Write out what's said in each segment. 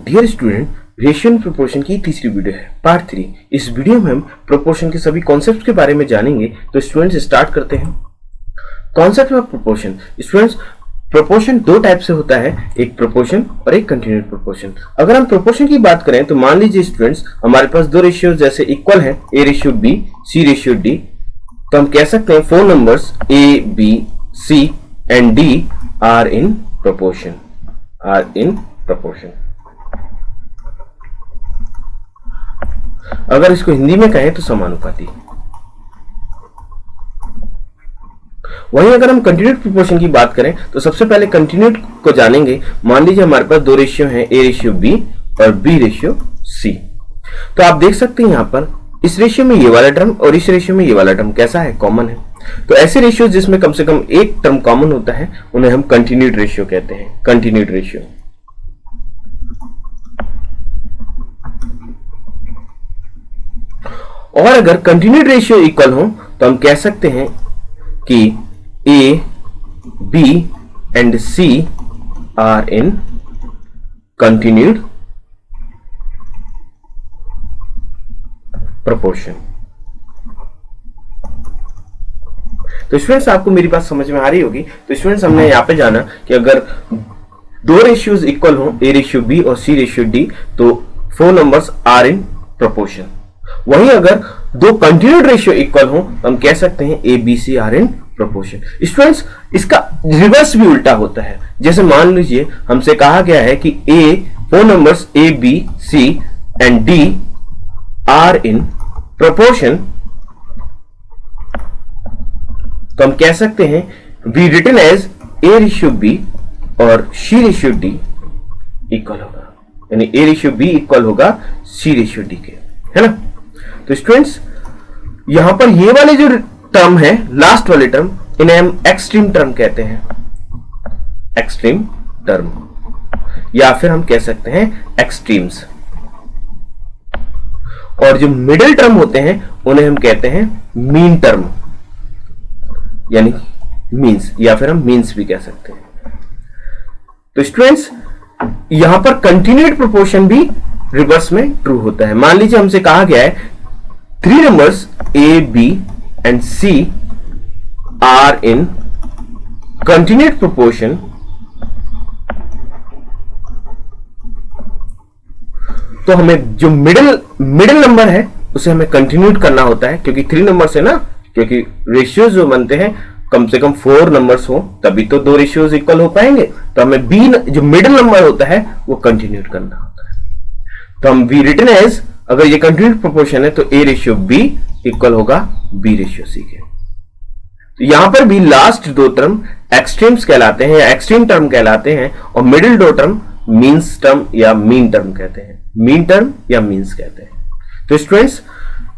Dear student, ratio and proportion की तीसरी video है, पार्ट 3। इस वीडियो में हम प्रोपोर्शन के सभी कॉन्सेप्ट के बारे में जानेंगे। तो स्टूडेंट्स स्टार्ट करते हैं। Concept of proportion. Students, proportion दो टाइप से होता है, एक प्रोपोर्शन और एक कंटिन्यूड प्रोपोर्शन। अगर हम प्रोपोर्शन की बात करें तो मान लीजिए स्टूडेंट्स, हमारे पास दो रेशियो जैसे इक्वल है, a ratio b, c ratio d. तो हम कह सकते हैं four numbers A, B, C and D are in proportion, अगर इसको हिंदी में कहें तो समानुपाती। वहीं अगर हम कंटिन्यूड प्रोपोर्शन की बात करें तो सबसे पहले कंटिन्यूड को जानेंगे। मान लीजिए हमारे पास दो रेशियो हैं, ए रेशियो बी और बी रेशियो सी। तो आप देख सकते हैं यहां पर इस रेशियो में ये वाला टर्म और इस रेशियो में ये वाला टर्म कैसा है, कॉमन है। तो ऐसे रेशियो जिसमें कम से कम एक टर्म कॉमन होता है उन्हें हम कंटिन्यूड रेशियो कहते हैं, कंटिन्यूड रेशियो। और अगर कंटिन्यूड रेशियो इक्वल हो तो हम कह सकते हैं कि A, B and C are in continued proportion. तो स्टूडेंट्स, आपको मेरी बात समझ में आ रही होगी। तो स्टूडेंट्स, हमने यहां पे जाना कि अगर दो रेशियोज इक्वल हो, ए रेशियो बी और सी रेशियो डी, तो four numbers are in proportion. वहीं अगर दो कंटिन्यूड रेशियो इक्वल हो तो हम कह सकते हैं A, B, C are in proportion. Students, इसका रिवर्स भी उल्टा होता है। जैसे मान लीजिए हमसे कहा गया है कि A, four numbers A, B, C and D are in proportion, तो हम कह सकते हैं we written as A ratio B और सी रेशियो डी इक्वल होगा, यानी ए रेशियो बी इक्वल होगा सी रेशियो डी के, है ना। तो स्टूडेंट्स, यहां पर ये वाले जो टर्म है, लास्ट वाले टर्म, इन्हें हम एक्सट्रीम टर्म कहते हैं, एक्सट्रीम टर्म, या फिर हम कह सकते हैं एक्सट्रीम्स। और जो मिडिल टर्म होते हैं उन्हें हम कहते हैं मीन टर्म, यानी मीन्स, या फिर हम मीन्स भी कह सकते हैं। तो स्टूडेंट्स, यहां पर कंटिन्यूड प्रोपोर्शन भी रिवर्स में ट्रू होता है। मान लीजिए हमसे कहा गया है three numbers A, B and C are in continued proportion, तो हमें जो मिडिल नंबर है उसे हमें कंटिन्यूड करना होता है, क्योंकि थ्री नंबर्स है ना, क्योंकि रेशियोज जो बनते हैं कम से कम फोर नंबर्स हो तभी तो दो रेशियोज इक्वल हो पाएंगे। तो हमें बी, जो मिडिल नंबर होता है, वो कंटिन्यूड करना होता है। तो हम वी रिटन एज, अगर ये कंटिन्यूड प्रोपोर्शन है तो ए रेशियो बी इक्वल होगा बी रेशियो सी के। तो यहां पर भी लास्ट दो टर्म एक्सट्रीम्स कहलाते हैं या एक्सट्रीम टर्म कहलाते हैं, और मिडिल दो टर्म मीन्स टर्म या मीन टर्म कहते हैं, मीन टर्म या मीन्स कहते हैं। तो स्टूडेंट्स,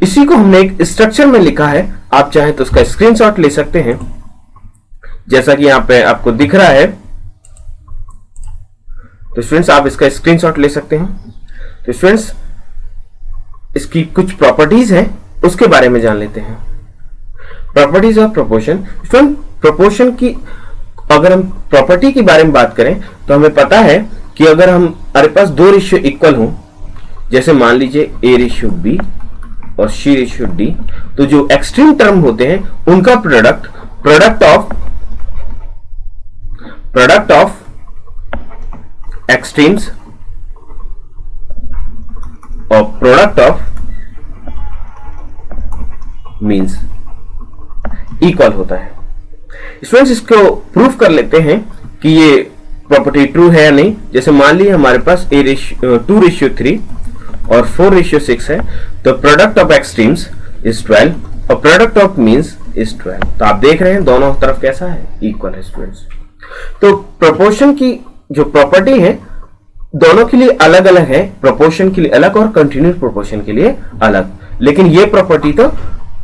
इसी को हमने एक स्ट्रक्चर में लिखा है, आप चाहें तो उसका स्क्रीनशॉट ले सकते हैं, जैसा कि यहां पे आपको दिख रहा है। तो स्टूडेंट्स, आप इसका स्क्रीनशॉट ले सकते हैं। तो स्टूडेंट्स, इसकी कुछ प्रॉपर्टीज हैं, उसके बारे में जान लेते हैं। Properties of proportion. Student, proportion की अगर हम प्रॉपर्टी के बारे में बात करें तो हमें पता है कि अगर हमारे पास दो रेशियो इक्वल हो, जैसे मान लीजिए ए रेशियो बी और सी रेशियो डी, तो जो एक्सट्रीम टर्म होते हैं उनका प्रोडक्ट ऑफ एक्सट्रीम्स और प्रोडक्ट ऑफ मीन्स इक्वल होता है। स्टूडेंट्स, इसको प्रूफ कर लेते हैं कि ये प्रॉपर्टी ट्रू है या नहीं। जैसे मान लीजिए हमारे पास ए रेशियो 2 रेशियो 3 और 4 रेशियो 6 है, तो प्रोडक्ट ऑफ एक्सट्रीम्स इज 12 और प्रोडक्ट ऑफ मीन्स इज 12। तो आप देख रहे हैं दोनों तरफ कैसा है, इक्वल है स्टूडेंट्स। तो प्रोपोर्शन की जो प्रॉपर्टी है दोनों के लिए अलग अलग है, प्रोपोर्शन के लिए अलग और कंटिन्यूड प्रोपोर्शन के लिए अलग, लेकिन ये प्रॉपर्टी तो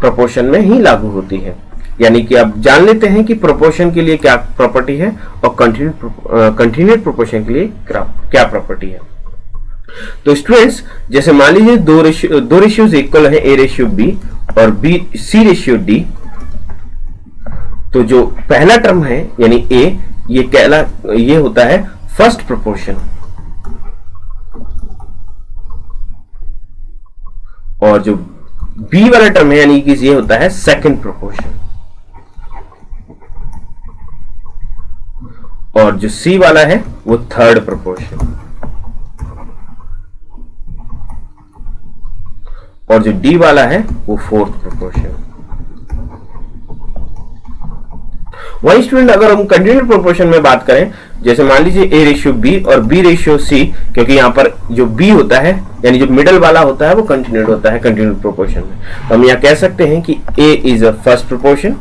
प्रोपोर्शन में ही लागू होती है। यानी कि आप जान लेते हैं कि प्रोपोर्शन के लिए क्या प्रॉपर्टी है और कंटिन्यूड प्रोपोर्शन के लिए क्या प्रॉपर्टी है। तो स्टूडेंट्स, जैसे मान लीजिए दो रेशियोज इक्वल है, ए रेशियो बी और बी सी रेशियो डी, तो जो पहला टर्म है यानी ए, ये होता है फर्स्ट प्रोपोर्शन, और जो बी वाला टर्म है यानी कि ये होता है सेकंड प्रोपोर्शन, और जो सी वाला है वो थर्ड प्रोपोर्शन, और जो डी वाला है वो फोर्थ प्रोपोर्शन। वही स्टूडेंट अगर हम कंटिन्यूड प्रोपोर्शन में बात करें, जैसे मान लीजिए ए रेशियो बी और बी रेशियो सी, क्योंकि यहां पर जो बी होता है यानी जो मिडल वाला होता है वो कंटिन्यूड होता है कंटिन्यूड प्रोपोर्शन में, तो हम यहां कह सकते हैं कि A is a first proportion,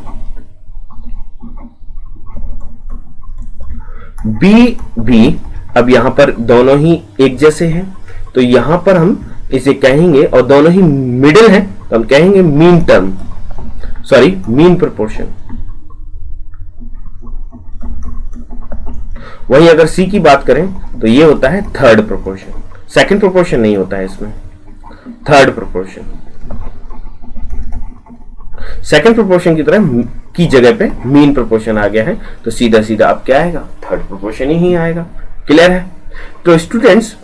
B अब यहां पर दोनों ही एक जैसे हैं तो यहां पर हम इसे कहेंगे, और दोनों ही मिडिल हैं तो हम कहेंगे mean term, sorry mean proportion. वही अगर सी की बात करें तो ये होता है थर्ड प्रोपोर्शन, सेकंड प्रोपोर्शन नहीं होता है इसमें, थर्ड प्रोपोर्शन। सेकंड प्रोपोर्शन की तरह की जगह पे मीन प्रोपोर्शन आ गया है, तो सीधा सीधा अब क्या आएगा, थर्ड प्रोपोर्शन ही आएगा। क्लियर है? तो स्टूडेंट्स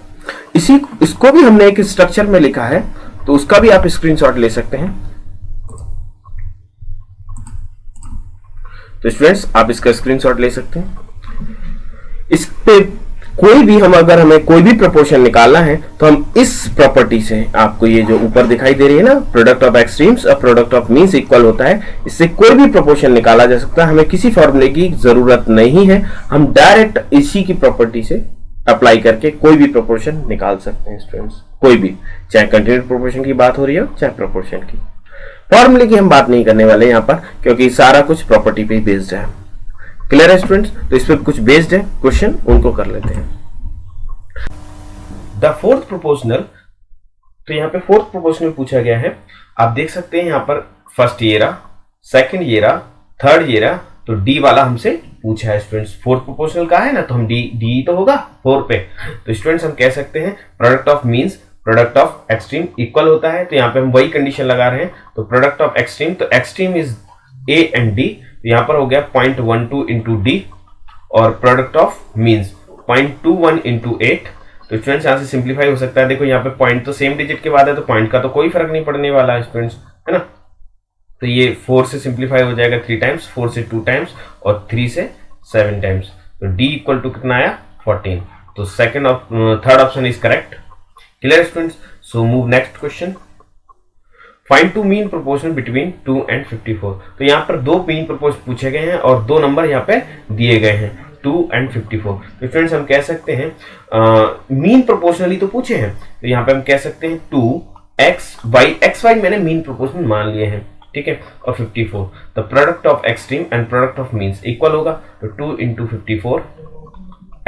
इसको भी हमने एक स्ट्रक्चर में लिखा है, तो उसका भी आप स्क्रीनशॉट ले सकते हैं। तो स्टूडेंट्स आप इसका स्क्रीनशॉट ले सकते हैं। इस पे कोई भी अगर हमें कोई भी प्रोपोर्शन निकालना है तो हम इस प्रॉपर्टी से, आपको ये जो ऊपर दिखाई दे रही है ना, प्रोडक्ट ऑफ एक्सट्रीम्स और प्रोडक्ट ऑफ मीन्स इक्वल होता है, इससे कोई भी प्रोपोर्शन निकाला जा सकता है। हमें किसी फॉर्मूले की जरूरत नहीं है, हम डायरेक्ट इसी की प्रॉपर्टी से अप्लाई करके कोई भी प्रोपोर्शन निकाल सकते हैं स्टूडेंट्स, कोई भी, चाहे कंटिन्यूड प्रोपोर्शन की बात हो रही हो चाहे प्रोपोर्शन की। फॉर्मूले की हम बात नहीं करने वाले यहाँ पर, क्योंकि सारा कुछ प्रॉपर्टी पे बेस्ड है। क्लियर है स्टूडेंट्स? तो इस पे कुछ बेस्ड है क्वेश्चन, उनको कर लेते हैं। द फोर्थ प्रोपोर्शनल, तो यहाँ पे फोर्थ प्रोपोर्शनल पूछा गया है। आप देख सकते हैं यहाँ पर फर्स्ट ये रहा, सेकंड ये रहा, थर्ड ये रहा, तो डी वाला हमसे पूछा है स्टूडेंट्स। फोर्थ प्रोपोर्शनल का है ना, तो हम डी तो होगा 4 पे, तो स्टूडेंट्स हम कह सकते हैं product of means product of extreme equal होता है, तो यहाँ पे हम वही कंडीशन लगा रहे हैं। तो प्रोडक्ट ऑफ एक्सट्रीम, तो extreme is A and D, तो यहाँ पर हो गया 0.12 इंटू डी, और प्रोडक्ट ऑफ मीन्स 0.21 इंटू 8। तो स्टूडेंट्स यहाँ से सिंप्लीफाई हो सकता है। देखो यहाँ पे पॉइंट तो सेम डिजिट के बाद है, तो पॉइंट का तो कोई फर्क नहीं पड़ने वाला है स्टूडेंट्स, है ना। तो ये 4 से सिंप्लीफाई हो जाएगा 3 टाइम्स, 4 से 2 टाइम्स और 3 से 7 टाइम्स। तो डी इक्वल टू कितना आया 14। तो third option is correct. Clear students? So move next question. Find two mean proportion between 2 and 54। तो यहाँ पर 2 मीन प्रोपोर्शन पूछे गए हैं और 2 नंबर यहाँ पे दिए गए हैं 2 and 54। तो फ्रेंड्स हम कह सकते हैं मीन प्रोपोर्शनली तो पूछे हैं, तो यहाँ पे हम कह सकते हैं 2xy मैंने मीन प्रोपोर्शन मान लिए हैं, ठीक है, और 54। तो product of extreme and product of means equal होगा, तो 2 into 54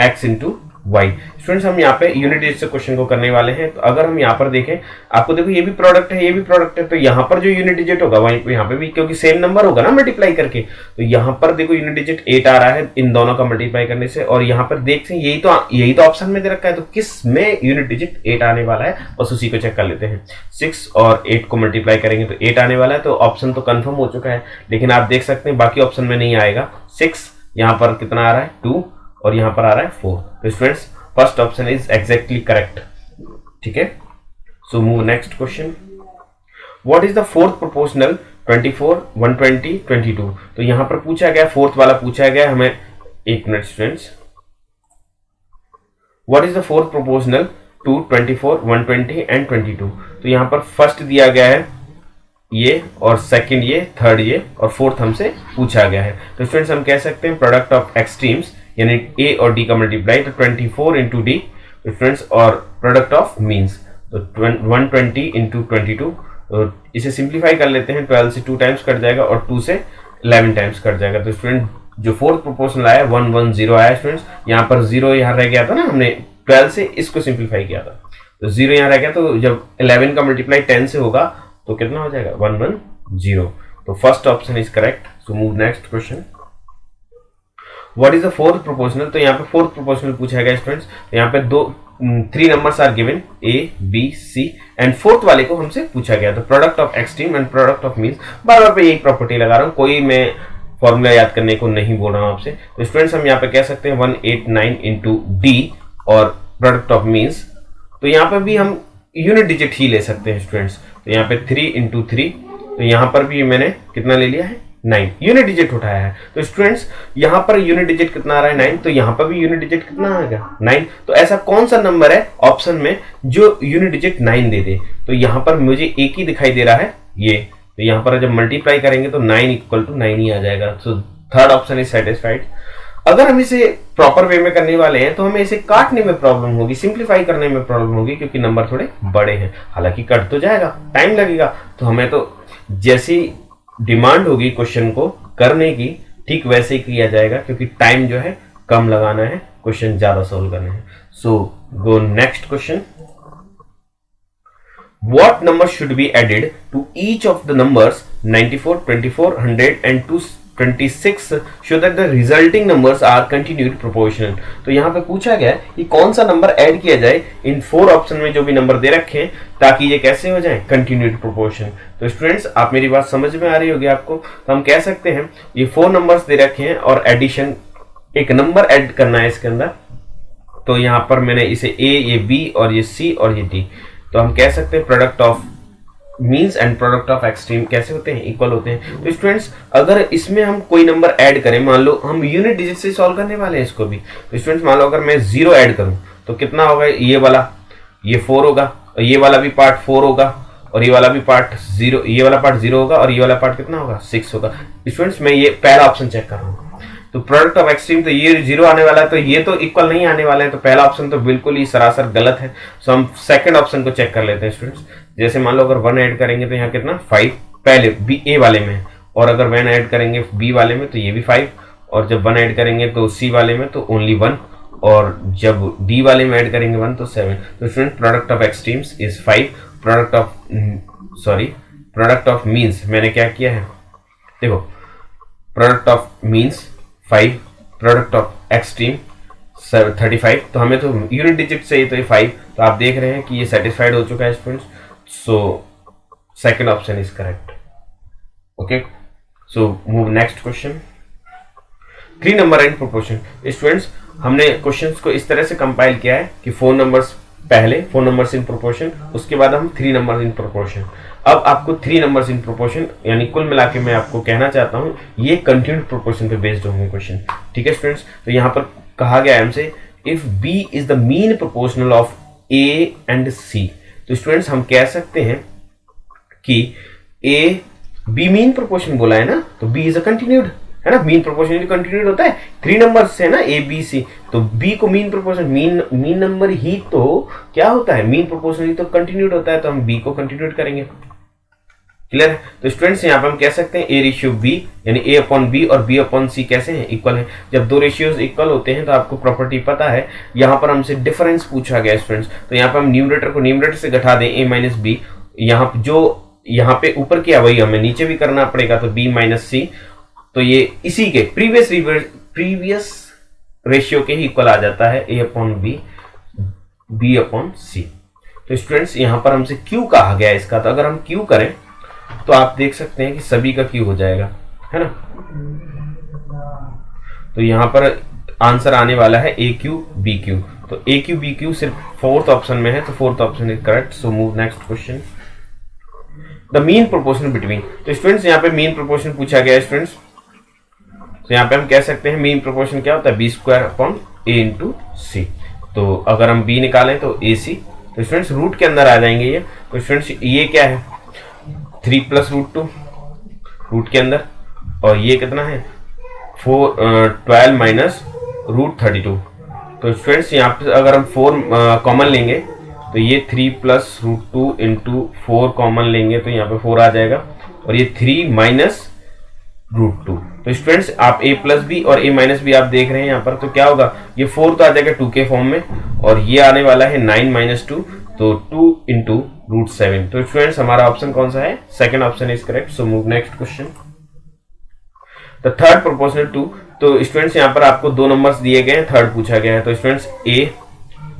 x into y। Students हम यहाँ पे यूनिट डिजिट से क्वेश्चन को करने वाले हैं। तो अगर हम यहाँ पर देखें, आपको देखो ये भी प्रोडक्ट है, ये भी प्रोडक्ट है, तो यहाँ पर जो यूनिट डिजिट होगा वहीं पे यहाँ पे भी, क्योंकि सेम नंबर होगा ना मल्टीप्लाई करके, तो यहाँ पर देखो यूनिट डिजिट 8 आ रहा है इन दोनों का मल्टीप्लाई करने से, और यहाँ पर देखते हैं यही तो ऑप्शन में दे रखा है, तो किस में यूनिट डिजिट 8 आने वाला है, बस उसी को चेक कर लेते हैं। 6 और 8 को मल्टीप्लाई करेंगे तो 8 आने वाला है, तो ऑप्शन तो कंफर्म हो चुका है, लेकिन आप देख सकते हैं बाकी ऑप्शन में नहीं आएगा। 6 यहाँ पर कितना आ रहा है 2, और यहाँ पर आ रहा है 4। तो students first option is exactly correct, ठीक है। सो move next question. What is the fourth proportional 24, 120, 22। तो यहां पर पूछा गया, फोर्थ वाला पूछा गया हमें, एक minute students. What is the fourth proportional to 24, 120 and 22। तो यहां पर फर्स्ट दिया गया है ये, और सेकंड ये, थर्ड ये, और फोर्थ हमसे पूछा गया है। तो स्टूडेंट्स हम कह सकते हैं प्रोडक्ट ऑफ एक्सट्रीम्स यानी ए और डी का मल्टीप्लाई, तो 24 इंटू डी स्टूडेंट्स, और प्रोडक्ट ऑफ मीन्स तो 120 इंटू 22। तो इसे सिंप्लीफाई कर लेते हैं, 12 से 2 टाइम्स कट जाएगा और 2 से 11 टाइम्स कट जाएगा। तो स्टूडेंट जो फोर्थ प्रोपोर्शनल आया 110 आया स्टूडेंट्स। यहाँ पर 0 यहाँ रह गया था ना, हमने 12 से इसको सिंप्लीफाई किया था, तो 0 यहाँ रह गया, तो जब 11 का मल्टीप्लाई 10 से होगा तो कितना हो जाएगा 110। तो first option is correct. So move next question. What is the fourth proportional. तो यहाँ पे फोर्थ प्रोपोर्शनल पूछा गया स्टूडेंट्स। तो यहाँ पे 3 numbers are given A, B, C and fourth वाले को हमसे पूछा गया। तो product of extreme and product of means, बार बार पे एक प्रॉपर्टी लगा रहा हूँ, कोई मैं फॉर्मूला याद करने को नहीं बोल रहा हूँ आपसे। तो स्टूडेंट्स हम यहाँ पे कह सकते हैं 189 इंटू डी और प्रोडक्ट ऑफ मीन्स। तो यहाँ पे भी हम यूनिट डिजिट ही ले सकते हैं स्टूडेंट्स। तो यहाँ पे 3 इंटू 3, तो यहाँ पर भी मैंने कितना ले लिया है 9, यूनिट डिजिट उठाया है। तो स्टूडेंट्स यहाँ पर यूनिट डिजिट कितना आ रहा है 9, तो यहाँ पर भी यूनिट डिजिट कितना आएगा 9। तो ऐसा कौन सा नंबर है ऑप्शन में जो यूनिट डिजिट 9 दे दे? तो यहाँ पर मुझे एक ही दिखाई दे रहा है ये, तो यहाँ पर जब मल्टीप्लाई करेंगे तो 9 इक्वल टू 9 ही आ जाएगा। सो थर्ड ऑप्शन इज सेटिस्फाइड। अगर हम इसे प्रॉपर वे में करने वाले हैं तो हमें इसे काटने में प्रॉब्लम होगी, सिंप्लीफाई करने में प्रॉब्लम होगी, क्योंकि नंबर थोड़े बड़े हैं। हालांकि कट तो जाएगा, टाइम लगेगा, तो हमें तो जैसी डिमांड होगी क्वेश्चन को करने की ठीक वैसे ही किया जाएगा, क्योंकि टाइम जो है कम लगाना है, क्वेश्चन ज्यादा सोल्व करने हैं। So go next question. What number should be added to each of the numbers 94, 24, 100 and 226 so that the resulting numbers are continued proportional? तो यहाँ पे पूछा गया है कि कौन सा नंबर ऐड किया जाए इन 4 ऑप्शन में जो भी नंबर दे रखे हैं, ताकि ये कैसे हो जाए कंटिन्यूड प्रोपोर्शन। तो स्टूडेंट्स आप मेरी बात समझ में आ रही होगी आपको। तो हम कह सकते हैं ये 4 नंबर्स दे रखे हैं और एडिशन एक नंबर ऐड करना है इसके अंदर। तो यहाँ पर मैंने इसे ए, ये बी और ये सी और ये डी, तो हम कह सकते हैं product of means and product of extreme कैसे होते हैं, इक्वल होते हैं। तो स्टूडेंट्स अगर इसमें हम कोई नंबर ऐड करें, मान लो हम यूनिट डिजिट से सॉल्व करने वाले हैं इसको भी, तो स्टूडेंट्स मान लो अगर मैं 0 ऐड करूं तो कितना होगा, ये वाला ये 4 होगा और ये वाला भी पार्ट 4 होगा और ये वाला भी पार्ट 0, ये वाला पार्ट 0 होगा और ये वाला पार्ट कितना होगा 6 होगा। स्टूडेंट्स मैं ये पहला ऑप्शन चेक कर रहा हूँ, तो प्रोडक्ट ऑफ एक्सट्रीम तो ये 0 आने वाला है, तो ये तो इक्वल नहीं आने वाला है, तो पहला ऑप्शन तो बिल्कुल ही सरासर गलत है। सो हम सेकंड ऑप्शन को चेक कर लेते हैं स्टूडेंट्स। जैसे मान लो अगर 1 ऐड करेंगे तो यहाँ कितना 5 पहले बी ए वाले में, और अगर 1 ऐड करेंगे बी वाले में तो ये भी 5, और जब 1 ऐड करेंगे तो सी वाले में तो ओनली 1, और जब डी वाले में ऐड करेंगे 1 तो 7। तो student product of extremes is 5, product of means मैंने क्या किया है, देखो product of means 5, product of extreme 35, तो हमें तो यूनिट डिजिट से तो ये 5, तो आप देख रहे हैं कि ये सेटिस्फाइड हो चुका है students. So second option is correct. Okay, so move next question. 3 number in proportion. Students हमने क्वेश्चंस को इस तरह से कंपाइल किया है कि 4 नंबर्स पहले, 4 नंबर्स इन प्रोपोर्शन, उसके बाद हम 3 नंबर्स इन प्रोपोर्शन। अब आपको 3 नंबर्स इन प्रोपोर्शन, यानी कुल मिला के मैं आपको कहना चाहता हूं ये कंटिन्यूड प्रोपोर्शन पे बेस्ड होंगे क्वेश्चन। ठीक है स्टूडेंट्स, तो यहाँ पर कहा गया है हमसे if B is the mean proportional of A and C. तो स्टूडेंट्स हम कह सकते हैं कि ए बी मीन प्रोपोर्शन बोला है ना, तो बी इज अ कंटिन्यूड है ना, मीन प्रोपोर्शन कंटिन्यूड होता है, 3 नंबर्स है ना ए बी सी, तो बी को मीन प्रोपोर्शन, मीन नंबर ही तो क्या होता है, मीन प्रोपोर्शन ही तो कंटिन्यूड होता है, तो हम बी को कंटिन्यूड करेंगे। क्लियर है? तो स्टूडेंट्स यहाँ पे हम कह सकते हैं ए रेशियो बी, यानी ए अपॉन बी और बी अपॉन सी कैसे हैं, इक्वल है। जब 2 रेशियोज इक्वल होते हैं तो आपको प्रॉपर्टी पता है, यहाँ पर हमसे डिफरेंस पूछा गया स्टूडेंट्स, तो यहाँ पर हम न्यूमरेटर को न्यूमरेटर से घटा दें, ए माइनस बी, यहाँ जो यहाँ पे ऊपर किया वही हमें नीचे भी करना पड़ेगा, तो बी माइनस सी, तो ये इसी के प्रीवियस रेशियो के ही इक्वल आ जाता है, ए अपॉन बी, बी अपॉन सी। तो स्टूडेंट्स यहाँ पर हमसे क्यू कहा गया है इसका, तो अगर हम क्यू करें तो आप देख सकते हैं कि सभी का क्यू हो जाएगा, है ना। तो यहाँ पर आंसर आने वाला है ए क्यू बी क्यू, तो ए क्यू बी क्यू सिर्फ 4th ऑप्शन में है, तो 4th option is correct. So move next question. The mean proportion between. तो स्टूडेंट्स यहाँ पे मीन प्रोपोर्शन पूछा गया है स्टूडेंट्स, तो यहाँ पे हम कह सकते हैं मीन प्रोपोर्शन क्या होता है, बी स्क्वायर अपॉन ए इंटू सी। तो अगर हम बी निकालें तो ए सी, तो स्टूडेंट्स रूट के अंदर आ जाएंगे ये, तो स्टूडेंट्स ये क्या है 3 + √2 रूट के अंदर, और ये कितना है 12 माइनस √32। तो स्टूडेंट्स यहाँ पे अगर हम 4 कॉमन लेंगे तो ये 3 + √2 इंटू 4 कॉमन लेंगे तो यहाँ पे 4 आ जाएगा, और ये 3 माइनस √2। तो स्टूडेंट्स आप a प्लस बी और a माइनस बी आप देख रहे हैं यहाँ पर, तो क्या होगा ये 4 तो आ जाएगा 2 के फॉर्म में, और ये आने वाला है 9 - 2, तो 2 इंटू √7। तो स्टूडेंट्स हमारा ऑप्शन कौन सा है, second option is correct. So move next question. The third proportional to. तो स्टूडेंट्स यहाँ पर आपको 2 नंबर्स दिए गए हैं, थर्ड पूछा गया है, तो स्टूडेंट्स ए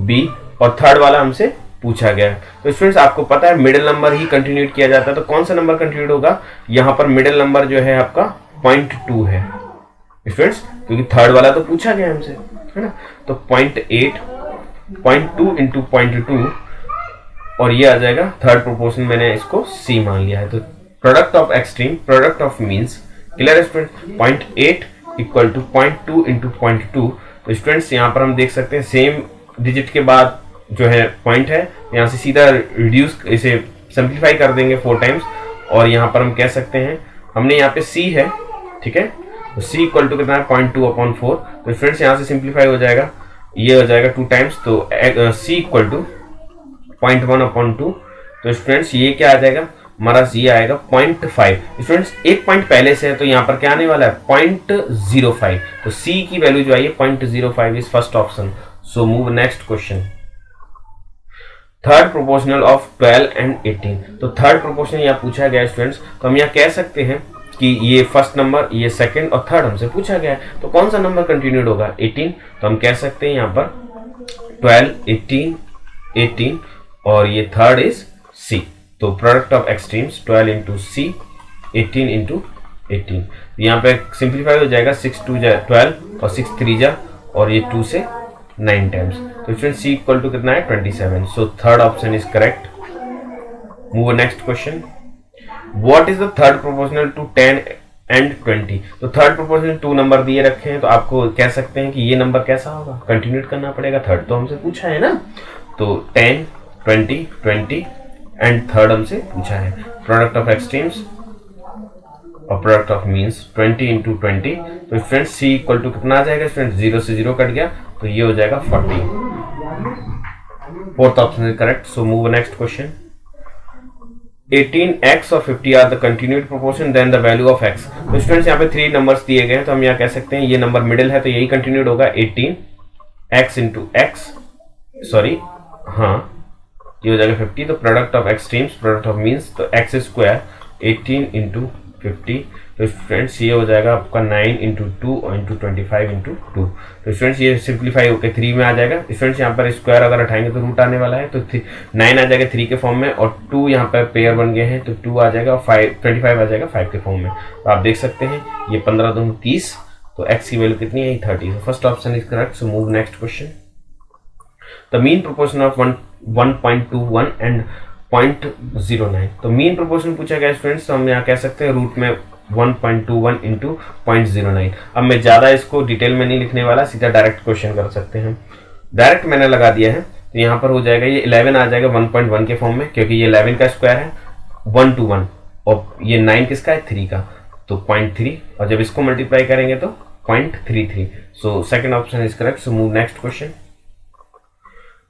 बी और थर्ड वाला हमसे पूछा गया है। तो स्टूडेंट्स आपको पता है मिडिल नंबर ही कंटिन्यूट किया जाता है, तो कौन सा नंबर कंटिन्यूट होगा, यहाँ पर मिडिल नंबर जो है आपका 0.2 है स्टूडेंट्स, क्योंकि थर्ड वाला तो पूछा गया हमसे, है ना। तो 0.8 0.2 इंटू 0.2 और ये आ जाएगा थर्ड प्रोपोर्शन, मैंने इसको C मान लिया है। तो product of extreme, product of means, clear student, 0.8 equal to 0.2 into 0.2। तो स्टूडेंट्स यहाँ पर हम देख सकते हैं सेम डिजिट के बाद जो है पॉइंट है, यहाँ से सीधा रिड्यूस, इसे सिंप्लीफाई कर देंगे 4 टाइम्स, और यहाँ पर हम कह सकते हैं, हमने यहाँ पे C है, ठीक है, तो C इक्वल टू कितना है 0.2/4। तो स्टूडेंट्स यहाँ से सिंप्लीफाई हो जाएगा, ये हो जाएगा 2 टाइम्स, तो C इक्वल टू 0.1/2। तो स्टूडेंट्स ये क्या आ जाएगा हमारा, ये आएगा 0.5। स्टूडेंट्स एक पॉइंट पहले से है तो यहाँ पर क्या आने वाला है 0.05। तो C की वैल्यू जो आई है 0.05 is first option. So move next question. Third proportional of 12 and 18। तो थर्ड प्रोपोर्शनल यहाँ पूछा गया स्टूडेंट्स, तो हम यहाँ कह सकते हैं कि ये फर्स्ट नंबर, ये सेकंड और थर्ड हमसे पूछा गया है, तो कौन सा नंबर कंटिन्यूड होगा 18। तो हम कह सकते हैं यहाँ पर 12, 18, 18 और ये थर्ड इज C। तो product of extremes 12 into C, 18 into 18। यहाँ पे सिंप्लीफाई हो जाएगा, 6 2 जा 12 और 6 3 जा, और ये 2 से 9 टाइम्स। तो स्टूडेंट C इक्वल टू कितना है 27। So third option is correct. Move next question. What is the third proportional to 10 and 20। तो थर्ड प्रोपोर्शनल 2 नंबर दिए रखे हैं, तो आपको कह सकते हैं कि ये नंबर कैसा होगा, कंटिन्यूट करना पड़ेगा, थर्ड तो हमसे पूछा है ना। तो 10, 20, 20 एंड थर्ड हमसे पूछा है। प्रोडक्ट ऑफ एक्सट्रीम्स और प्रोडक्ट ऑफ मीन्स 20 इंटू 20। तो स्टूडेंट C इक्वल टू कितना आ जाएगा स्टूडेंट, 0 से 0 कट गया, तो ये हो जाएगा 40। Fourth option is correct. So move next question. 18x और 50 are the continued proportion, then the value of x। तो स्टूडेंट्स यहाँ पे 3 नंबर्स दिए गए हैं, तो हम यहाँ कह सकते हैं ये नंबर मिडिल है तो यही कंटिन्यूड होगा, 18x इंटू x, सॉरी हाँ ये हो जाएगा 50। तो product of extremes, product of means, तो x स्क्वायर 18 इंटू 50। तो स्टूडेंट्स ये हो जाएगा आपका 9 इंटू 2 और इंटू 25 इंटू 2। तो स्टूडेंट्स ये सिंप्लीफाई होकर 3 में आ जाएगा। स्टूडेंट्स यहाँ पर स्क्वायर अगर हटाएंगे तो रूट आने वाला है, तो 9 आ जाएगा 3 के फॉर्म में, और 2 यहाँ पर पेयर बन गए हैं तो 2 आ जाएगा, और 25 आ जाएगा 5 के फॉर्म में। तो आप देख सकते हैं ये 15 दूनी 30, तो x की वैल्यू कितनी है 30। First option is correct. So move next question. The mean proportion of 1.21 and 0.09। तो मीन प्रोपोर्शन पूछा गया स्टूडेंट्स, तो हम यहाँ कह सकते हैं रूट में 1.21 इंटू 0.09। अब मैं ज़्यादा इसको डिटेल में नहीं लिखने वाला, सीधा डायरेक्ट क्वेश्चन कर सकते हैं। डायरेक्ट मैंने लगा दिया है, तो यहाँ पर हो जाएगा ये 11 आ जाएगा 1.1 के फॉर्म में, क्योंकि ये 11 का स्क्वायर है 1 to 1, और ये 9 किसका है 3 का, तो 0.3, और जब इसको मल्टीप्लाई करेंगे तो 0.33। So second option is correct. So move next question.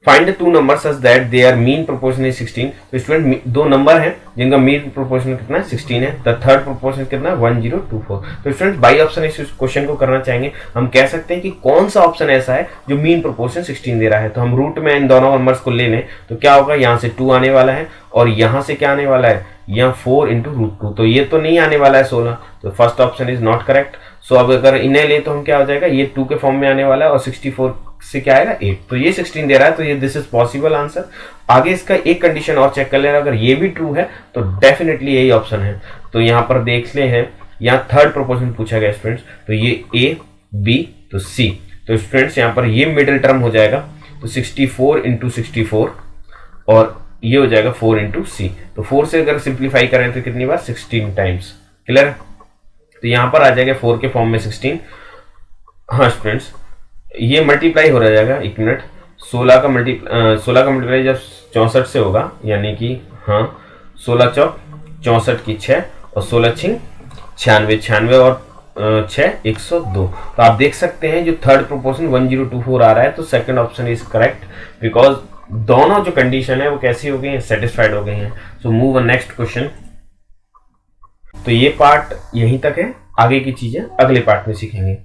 Find the 2 number such that there mean proportion is 16। तो स्टूडेंट 2 नंबर हैं जिनका मीन प्रोपोर्शन कितना है 16 है। द थर्ड प्रोपोर्शन कितना है 1024। तो स्टूडेंट बाई ऑप्शन इस क्वेश्चन को करना चाहेंगे। हम कह सकते हैं कि कौन सा ऑप्शन ऐसा है जो मीन प्रोपोर्शन 16 दे रहा है। तो हम रूट में इन दोनों नंबर्स को ले लें तो क्या होगा, यहाँ से 2 आने वाला है और यहाँ से क्या आने वाला है, यहाँ 4 इंटू रूट 2। तो ये तो नहीं आने वाला है 16, तो first option is not correct. So अब अगर इन्हें ले तो हम क्या हो जाएगा, ये 2 के फॉर्म में आने वाला है और 64 से क्या आएगा 8। तो ये 16 दे रहा है, तो ये दिस इज पॉसिबल आंसर। आगे इसका एक कंडीशन और चेक कर लेना, अगर ये भी ट्रू है तो डेफिनेटली यही ऑप्शन है। तो यहाँ पर देख ले हैं, यहाँ थर्ड प्रोपोर्शन पूछा गया स्टूडेंट्स, तो ये A B तो C। तो स्टूडेंट्स यहाँ पर ये मिडिल टर्म हो जाएगा, तो 64 इंटू 64 और ये हो जाएगा 4 इंटू C। तो 4 से अगर सिंप्लीफाई करें तो कितनी बार 16 टाइम्स। क्लियर। तो यहाँ पर आ जाएगा 4 के फॉर्म में 16। हाँ स्टूडेंट्स ये मल्टीप्लाई हो जाएगा, एक मिनट, 16 का मल्टीप्लाई जब 64 से होगा, यानी कि हाँ 16 चौक 64 की 6 और 16 छिंग 96, 96 और 6 102। तो आप देख सकते हैं जो थर्ड प्रोपोर्शन 1024 आ रहा है, तो second option is correct, because दोनों जो कंडीशन है वो कैसी हो गई हैं, सेटिस्फाइड हो गई हैं। सो मूव नेक्स्ट क्वेश्चन। तो ये पार्ट यहीं तक है, आगे की चीजें अगले पार्ट में सीखेंगे।